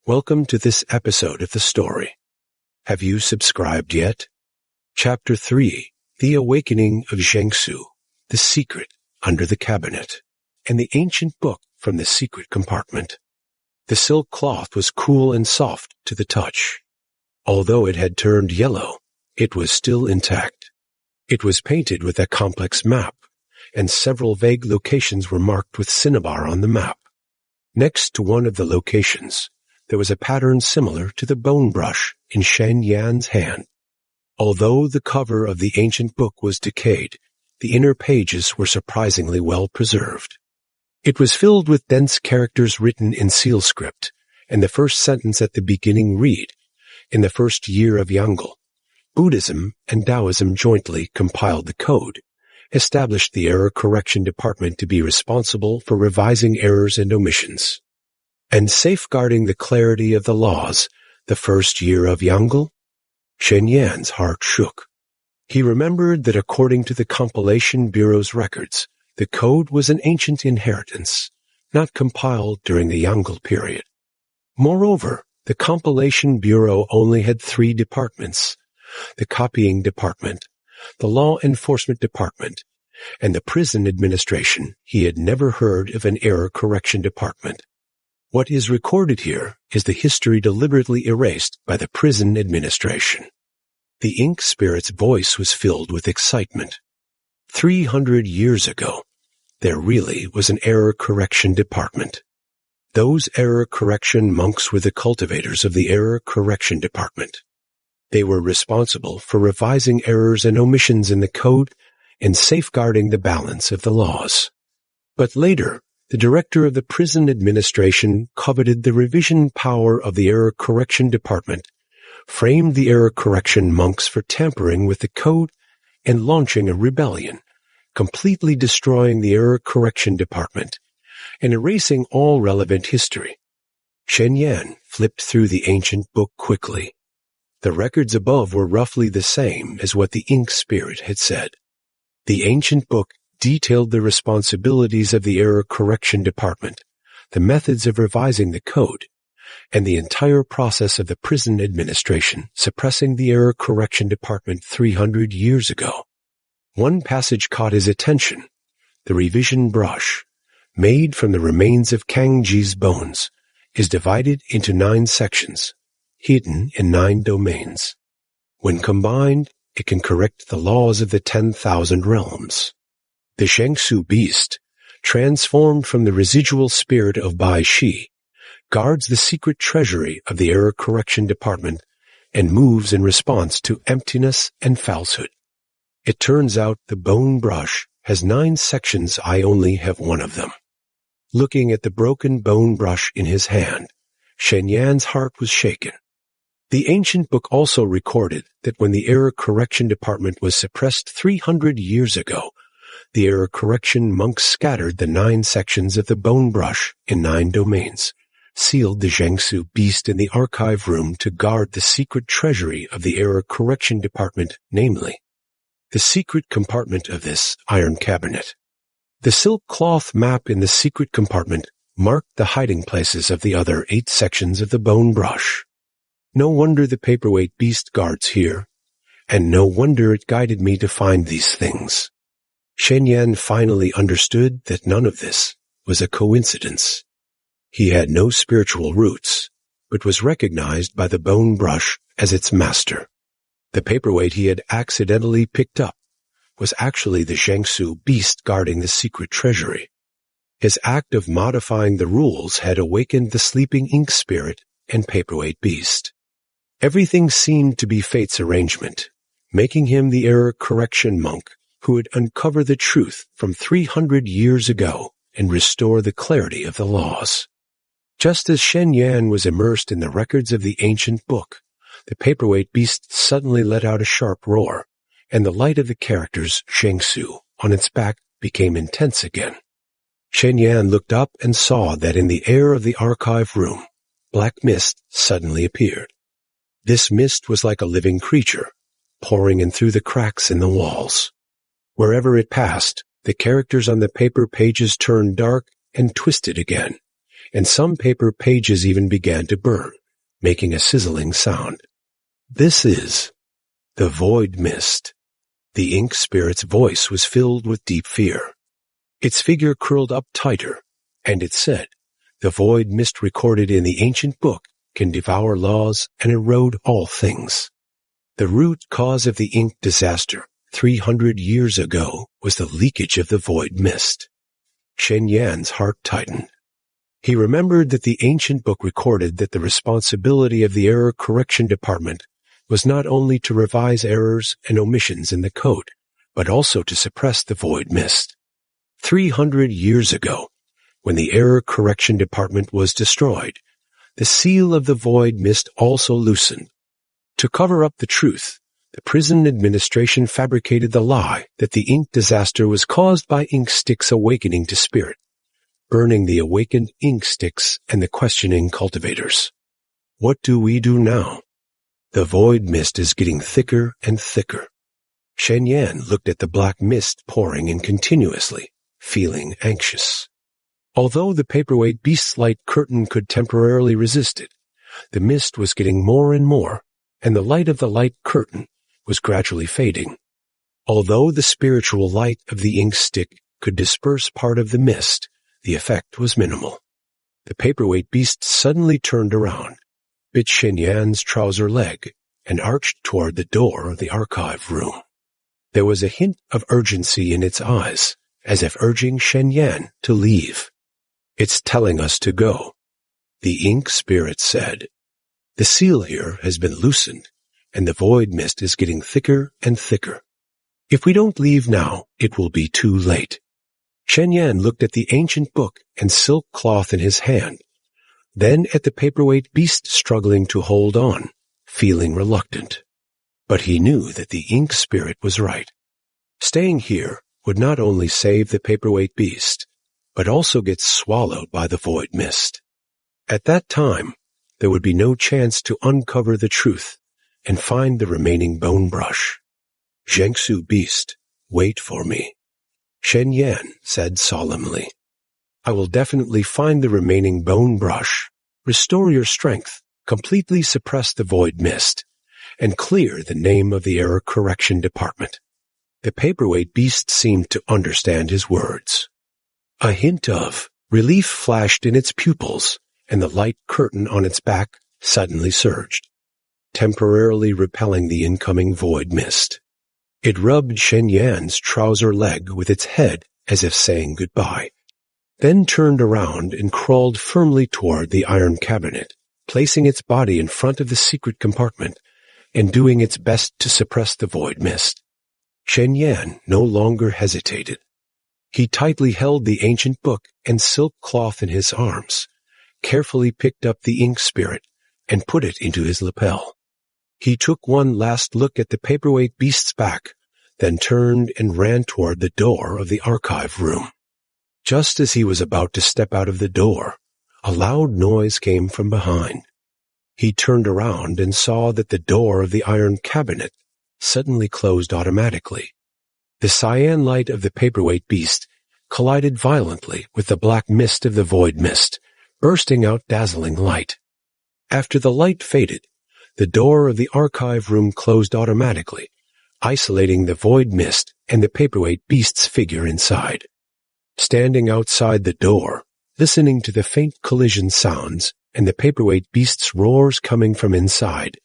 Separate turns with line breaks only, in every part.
Welcome to this episode of the story. Have you subscribed yet? Chapter 3, The Awakening of Zhenxu, The Secret Under the Cabinet, and the Ancient Book from the Secret Compartment. The silk cloth was cool and soft to the touch. Although it had turned yellow, it was still intact. It was painted with a complex map, and several vague locations were marked with cinnabar on the map. Next to one of the locations, there was a pattern similar to the bone brush in Xianxia's hand. Although the cover of the ancient book was decayed, the inner pages were surprisingly well preserved. It was filled with dense characters written in seal script, and the first sentence at the beginning read, "In the first year of Yangel, Buddhism and Taoism jointly compiled the code, established the error correction department to be responsible for revising errors and omissions, and safeguarding the clarity of the laws, the first year of Yangel." Shenyan's heart shook. He remembered that according to the Compilation Bureau's records, the code was an ancient inheritance, not compiled during the Yangel period. Moreover, the Compilation Bureau only had 3 departments: the Copying Department, the Law Enforcement Department, and the Prison Administration. He had never heard of an Error Correction Department. What is recorded here is the history deliberately erased by the Prison Administration. The ink spirit's voice was filled with excitement. 300 years ago, there really was an Error Correction Department. Those Error Correction monks were the cultivators of the Error Correction Department. They were responsible for revising errors and omissions in the code and safeguarding the balance of the laws. But later, the director of the prison administration coveted the revision power of the Error Correction Department, framed the Error Correction monks for tampering with the code, and launching a rebellion, completely destroying the Error Correction Department and erasing all relevant history. Shenyan flipped through the ancient book quickly. The records above were roughly the same as what the ink spirit had said. The ancient book detailed the responsibilities of the Error Correction Department, the methods of revising the code, and the entire process of the prison administration suppressing the Error Correction Department 300 years ago. One passage caught his attention: the revision brush, made from the remains of Kangji's bones, is divided into 9 sections, hidden in 9 domains. When combined, it can correct the laws of the 10,000 realms. The Zhenxu beast, transformed from the residual spirit of Bai Shi, guards the secret treasury of the Error Correction Department and moves in response to emptiness and falsehood. It turns out the bone brush has 9 sections. I only have one of them. Looking at the broken bone brush in his hand, Shenyan's heart was shaken. The ancient book also recorded that when the Error Correction Department was suppressed 300 years ago, the Error Correction monks scattered the 9 sections of the bone brush in 9 domains, sealed the Zhenxu beast in the archive room to guard the secret treasury of the Error Correction Department, namely, the secret compartment of this iron cabinet. The silk cloth map in the secret compartment marked the hiding places of the other 8 sections of the bone brush. No wonder the paperweight beast guards here, and no wonder it guided me to find these things. Shenyan finally understood that none of this was a coincidence. He had no spiritual roots, but was recognized by the bone brush as its master. The paperweight he had accidentally picked up was actually the Zhenxu beast guarding the secret treasury. His act of modifying the rules had awakened the sleeping ink spirit and paperweight beast. Everything seemed to be fate's arrangement, making him the Error Correction monk who would uncover the truth from 300 years ago and restore the clarity of the laws. Just as Shenyan was immersed in the records of the ancient book, the paperweight beast suddenly let out a sharp roar, and the light of the characters Zhenxu on its back became intense again. Shenyan looked up and saw that in the air of the archive room, black mist suddenly appeared. This mist was like a living creature, pouring in through the cracks in the walls. Wherever it passed, the characters on the paper pages turned dark and twisted again, and some paper pages even began to burn, making a sizzling sound. "This is the void mist." The ink spirit's voice was filled with deep fear. Its figure curled up tighter, and it said, "The void mist recorded in the ancient book can devour laws and erode all things." The root cause of the ink disaster 300 years ago was the leakage of the void mist. Xianxia's heart tightened. He remembered that the ancient book recorded that the responsibility of the error correction department was not only to revise errors and omissions in the code, but also to suppress the void mist. 300 years ago, when the error correction department was destroyed, the seal of the void mist also loosened. To cover up the truth, the prison administration fabricated the lie that the ink disaster was caused by ink sticks awakening to spirit, burning the awakened ink sticks and the questioning cultivators. What do we do now? The void mist is getting thicker and thicker. Xianxia looked at the black mist pouring in continuously, feeling anxious. Although the paperweight beast's light curtain could temporarily resist it, the mist was getting more and more, and the light of the light curtain was gradually fading. Although the spiritual light of the ink stick could disperse part of the mist, the effect was minimal. The paperweight beast suddenly turned around, bit Xianxia's trouser leg, and arched toward the door of the archive room. There was a hint of urgency in its eyes, as if urging Xianxia to leave. "It's telling us to go," the ink spirit said. "The seal here has been loosened, and the void mist is getting thicker and thicker. If we don't leave now, it will be too late." Xianxia looked at the ancient book and silk cloth in his hand, then at the paperweight beast struggling to hold on, feeling reluctant. But he knew that the ink spirit was right. Staying here would not only save the paperweight beast, but also get swallowed by the void mist. At that time, there would be no chance to uncover the truth and find the remaining bone brush. "Zhenxu beast, wait for me," Xianxia said solemnly. "I will definitely find the remaining bone brush, restore your strength, completely suppress the void mist, and clear the name of the error correction department." The paperweight beast seemed to understand his words. A hint of relief flashed in its pupils, and the light curtain on its back suddenly surged, temporarily repelling the incoming void mist. It rubbed Xianxia's trouser leg with its head as if saying goodbye, then turned around and crawled firmly toward the iron cabinet, placing its body in front of the secret compartment and doing its best to suppress the void mist. Xianxia no longer hesitated. He tightly held the ancient book and silk cloth in his arms, carefully picked up the ink spirit, and put it into his lapel. He took one last look at the paperweight beast's back, then turned and ran toward the door of the archive room. Just as he was about to step out of the door, a loud noise came from behind. He turned around and saw that the door of the iron cabinet suddenly closed automatically. The cyan light of the paperweight beast collided violently with the black mist of the void mist, bursting out dazzling light. After the light faded, the door of the archive room closed automatically, isolating the void mist and the paperweight beast's figure inside. Standing outside the door, listening to the faint collision sounds and the paperweight beast's roars coming from inside,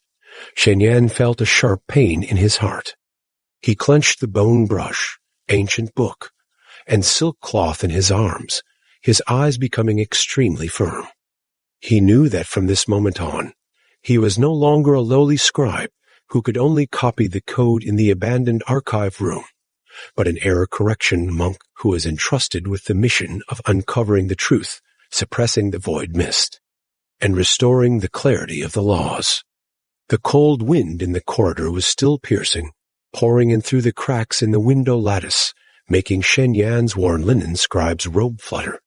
Xianxia felt a sharp pain in his heart. He clenched the bone brush, ancient book, and silk cloth in his arms, his eyes becoming extremely firm. He knew that from this moment on, he was no longer a lowly scribe who could only copy the code in the abandoned archive room, but an error correction monk who was entrusted with the mission of uncovering the truth, suppressing the void mist, and restoring the clarity of the laws. The cold wind in the corridor was still piercing, pouring in through the cracks in the window lattice, making Xianxia's worn linen scribe's robe flutter.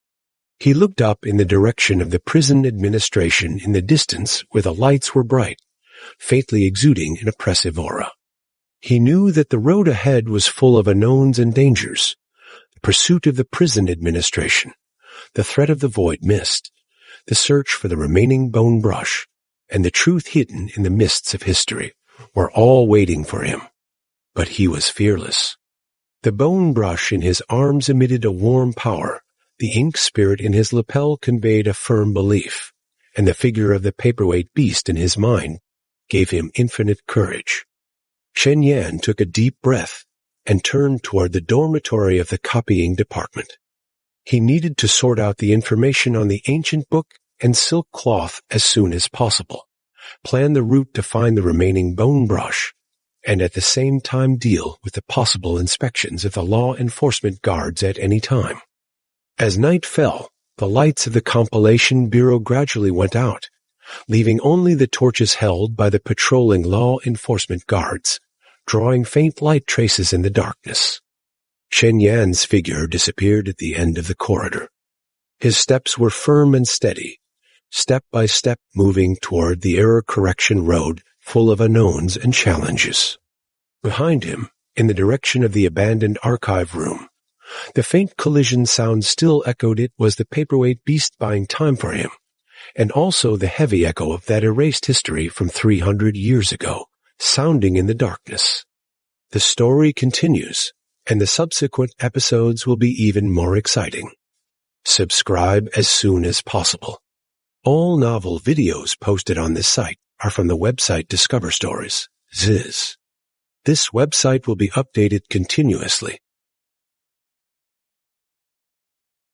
He looked up in the direction of the prison administration in the distance where the lights were bright, faintly exuding an oppressive aura. He knew that the road ahead was full of unknowns and dangers, the pursuit of the prison administration, the threat of the void mist, the search for the remaining bone brush, and the truth hidden in the mists of history were all waiting for him. But he was fearless. The bone brush in his arms emitted a warm power, the ink spirit in his lapel conveyed a firm belief, and the figure of the paperweight beast in his mind gave him infinite courage. Shen Yan took a deep breath and turned toward the dormitory of the copying department. He needed to sort out the information on the ancient book and silk cloth as soon as possible, plan the route to find the remaining bone brush, and at the same time deal with the possible inspections of the law enforcement guards at any time. As night fell, the lights of the compilation bureau gradually went out, leaving only the torches held by the patrolling law enforcement guards, drawing faint light traces in the darkness. Shen Yan's figure disappeared at the end of the corridor. His steps were firm and steady, step by step moving toward the error correction road full of unknowns and challenges. Behind him, in the direction of the abandoned archive room, the faint collision sound still echoed. It was the paperweight beast buying time for him, and also the heavy echo of that erased history from 300 years ago, sounding in the darkness. The story continues, and the subsequent episodes will be even more exciting. Subscribe as soon as possible. All novel videos posted on this site are from the website discoverstories.xyz. This website will be updated continuously,